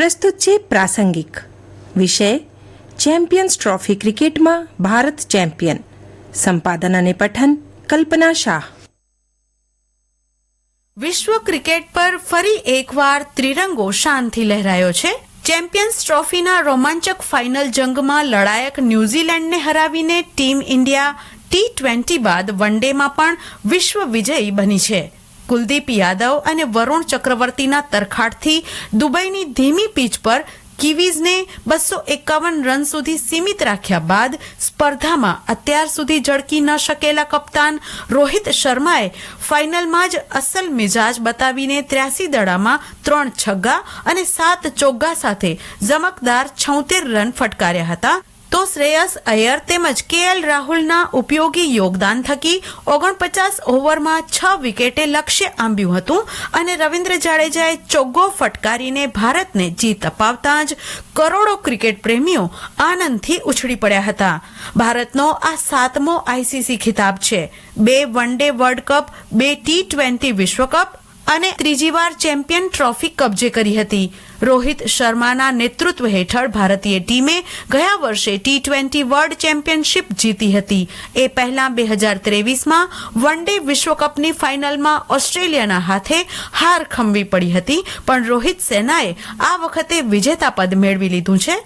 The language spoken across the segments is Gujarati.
પ્રસ્તુત છે પ્રાસંગિક વિષય ચેમ્પિયન્સ ટ્રોફી ક્રિકેટમાં ભારત ચેમ્પિયન. સંપાદન અને પઠન કલ્પના શાહ. વિશ્વ ક્રિકેટ પર ફરી એકવાર ત્રિરંગો શાનથી લહેરાયો છે. ચેમ્પિયન્સ ટ્રોફીના રોમાંચક ફાઇનલ જંગમાં લડાયક ન્યૂઝીલેન્ડને હરાવીને ટીમ ઇન્ડિયા T20 બાદ વનડેમાં પણ વિશ્વ વિજયી બની છે. કુલદીપ યાદવ અને વરુણ ચક્રવર્તીના તરખાટથી દુબઈની ધીમી પીચ પર કિવીઝને 251 રન સુધી સીમિત રાખ્યા બાદ સ્પર્ધામાં અત્યાર સુધી ઝળકી ન શકેલા કપ્તાન રોહિત શર્માએ ફાઇનલમાં જ અસલ મિજાજ બતાવીને 83 દડામાં 3 છગ્ગા અને 7 ચોગ્ગા સાથે ચમકદાર 76 રન ફટકાર્યા હતા. તો શ્રેયસ અય્યર તેમજ KL રાહુલના ઉપયોગી યોગદાન થકી 49 ઓવરમાં 6 વિકેટે લક્ષ્ય આંબ્યું હતું અને રવિન્દ્ર જાડેજાએ ચોગ્ગો ફટકારીને ભારતને જીત અપાવતા જ કરોડો ક્રિકેટ પ્રેમીઓ આનંદથી ઉછળી પડ્યા હતા. ભારતનો આ 7મો ICC ખિતાબ છે. 2 one day world cup, 2 T20 વિશ્વકપ અને ત્રીજી વાર ચેમ્પિયન ટ્રોફી કબજે કરી હતી. રોહિત શર્માના નેતૃત્વ હેઠળ ભારતીય ટીમે ગયા વર્ષે T20 વર્લ્ડ ચેમ્પિયનશિપ જીતી હતી. એ પહેલા 2023માં વન ડે વિશ્વકપની ફાઇનલમાં ઓસ્ટ્રેલિયાના હાથે હાર ખમવી પડી હતી, પણ રોહિત સેનાએ આ વખતે વિજેતા પદ મેળવી લીધું છે.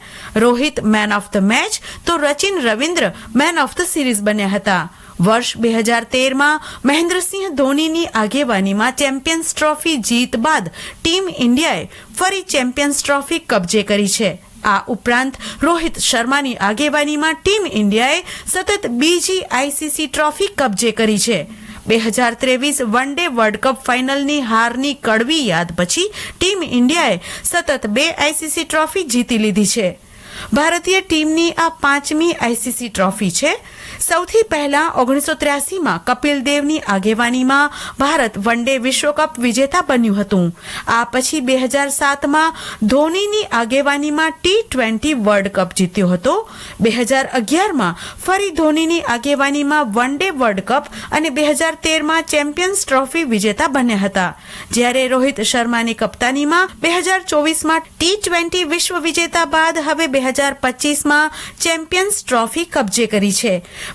Rohit man of the match તો Sachin Ravindra man of the series બન્યા હતા. વર્ષ 2013માં મહેન્દ્રસિંહ ધોનીની આગેવાનીમાં ચેમ્પિયન્સ ટ્રોફી જીત બાદ ટીમ ઇન્ડિયાએ ફરી ચેમ્પિયન્સ ટ્રોફી કબજે કરી છે. આ ઉપરાંત રોહિત શર્માની આગેવાનીમાં ટીમ ઇન્ડિયાએ સતત બીજી ICC ટ્રોફી કબજે કરી છે. 2023 વન ડે વર્લ્ડ કપ ફાઇનલની હારની કડવી યાદ પછી ટીમ ઇન્ડિયાએ સતત 2 ICC ટ્રોફી જીતી લીધી છે. ભારતીય ટીમની આ 5મી ICC ટ્રોફી છે. સૌથી પહેલા 1983માં કપિલ દેવની આગેવાનીમાં ભારત વન ડે વિશ્વકપ વિજેતા બન્યું હતું. આ પછી 2007માં ધોનીની આગેવાનીમાં T20 વર્લ્ડ કપ જીત્યો હતો. 2011માં ફરી ધોનીની આગેવાનીમાં વન ડે વર્લ્ડ કપ અને 2013માં ચેમ્પિયન્સ ટ્રોફી વિજેતા બન્યા હતા. જ્યારે રોહિત શર્માની કપ્તાનીમાં 2024માં T20 વિશ્વ વિજેતા બાદ હવે 2025માં ચેમ્પિયન્સ ટ્રોફી કબજે કરી છે.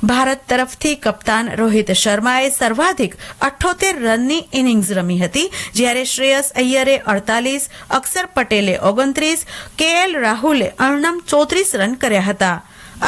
ભારત તરફથી કપ્તાન રોહિત શર્માએ સર્વાધિક 78 રનની ઇનિંગ્સ રમી હતી, જ્યારે શ્રેયસ અય્યરે 48, અક્ષર પટેલે 29, KL રાહુલે 34 રન કર્યા હતા.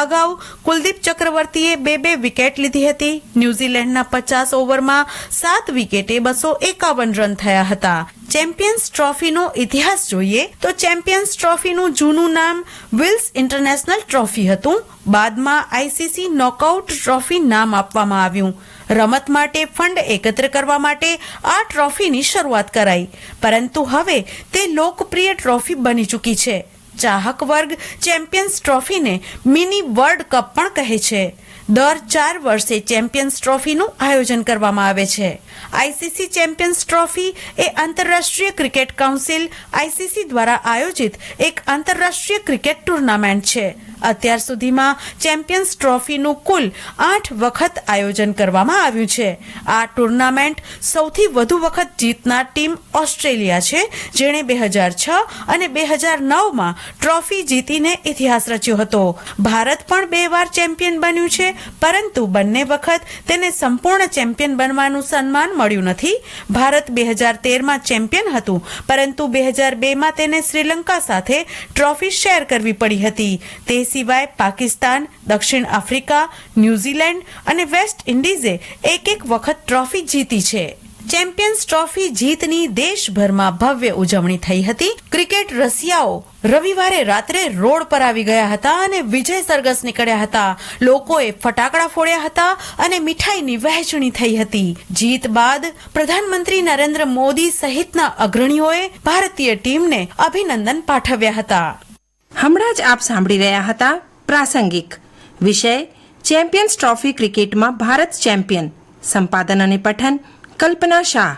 અગાઉ કુલદીપ ચક્રવર્તીએ 2 વિકેટ લીધી હતી. ન્યૂઝીલેન્ડના 50 ઓવરમાં 7 વિકેટે 251 રન થયા હતા. ચેમ્પિયન્સ ટ્રોફીનો ઇતિહાસ જોઈએ તો ચેમ્પિયન્સ ટ્રોફીનું જૂનું નામ વિલ્સ ઇન્ટરનેશનલ ટ્રોફી હતું. બાદમાં ICC નોકઆઉટ ટ્રોફી નામ આપવામાં આવ્યું. રમત માટે ફંડ એકત્ર કરવા માટે આ ટ્રોફીની શરૂઆત કરાઈ, પરંતુ હવે તે લોકપ્રિય ટ્રોફી બની ચૂકી છે. ચાહક વર્ગ ચેમ્પિયન્સ ટ્રોફીને મિની વર્લ્ડ કપ પણ કહે છે. દર 4 વર્ષે ચેમ્પિયન્સ ટ્રોફીનું આયોજન કરવામાં આવે છે. ICC ચેમ્પિયન્સ ટ્રોફી એ આંતરરાષ્ટ્રીય ક્રિકેટ કાઉન્સિલ ICC દ્વારા આયોજિત એક આંતરરાષ્ટ્રીય ક્રિકેટ ટુર્નામેન્ટ છે. અત્યાર સુધીમાં ચેમ્પિયન્સ ટ્રોફીનું કુલ 8 વખત આયોજન કરવામાં આવ્યું છે. આ ટુર્નામેન્ટ સૌથી વધુ વખત જીતનાર ટીમ ઓસ્ટ્રેલિયા છે, જેણે 2006 અને 2009માં ટ્રોફી જીતીને ઇતિહાસ રચ્યો હતો. ભારત પણ 2 વાર ચેમ્પિયન બન્યું છે, પરંતુ બંને વખત તેને સંપૂર્ણ ચેમ્પિયન બનવાનું સન્માન મળ્યું નથી. ભારત 2013માં ચેમ્પિયન હતું, પરંતુ 2002માં તેને શ્રીલંકા સાથે ટ્રોફી શેર કરવી પડી હતી. તે સિવાય પાકિસ્તાન, દક્ષિણ આફ્રિકા, ન્યૂઝીલેન્ડ અને વેસ્ટ ઇન્ડિઝે એક વખત ટ્રોફી જીતી છે. ચેમ્પિયન્સ ટ્રોફી જીતની દેશભરમાં ભવ્ય ઉજવણી થઈ હતી. ક્રિકેટ રસિયાઓ રવિવારે રાત્રે રોડ પર આવી ગયા હતા અને વિજય સરઘસ નીકળ્યા હતા. લોકોએ ફટાકડા ફોડ્યા હતા અને મીઠાઈની વહેંચણી થઈ હતી. જીત બાદ પ્રધાનમંત્રી નરેન્દ્ર મોદી સહિતના અગ્રણીઓએ ભારતીય ટીમને અભિનંદન પાઠવ્યા હતા. હમણાં જ આપ સાંભળી રહ્યા હતા પ્રાસંગિક વિષય ચેમ્પિયન્સ ટ્રોફી ક્રિકેટમાં ભારત ચેમ્પિયન. સંપાદન અને પઠન કલ્પના શાહ.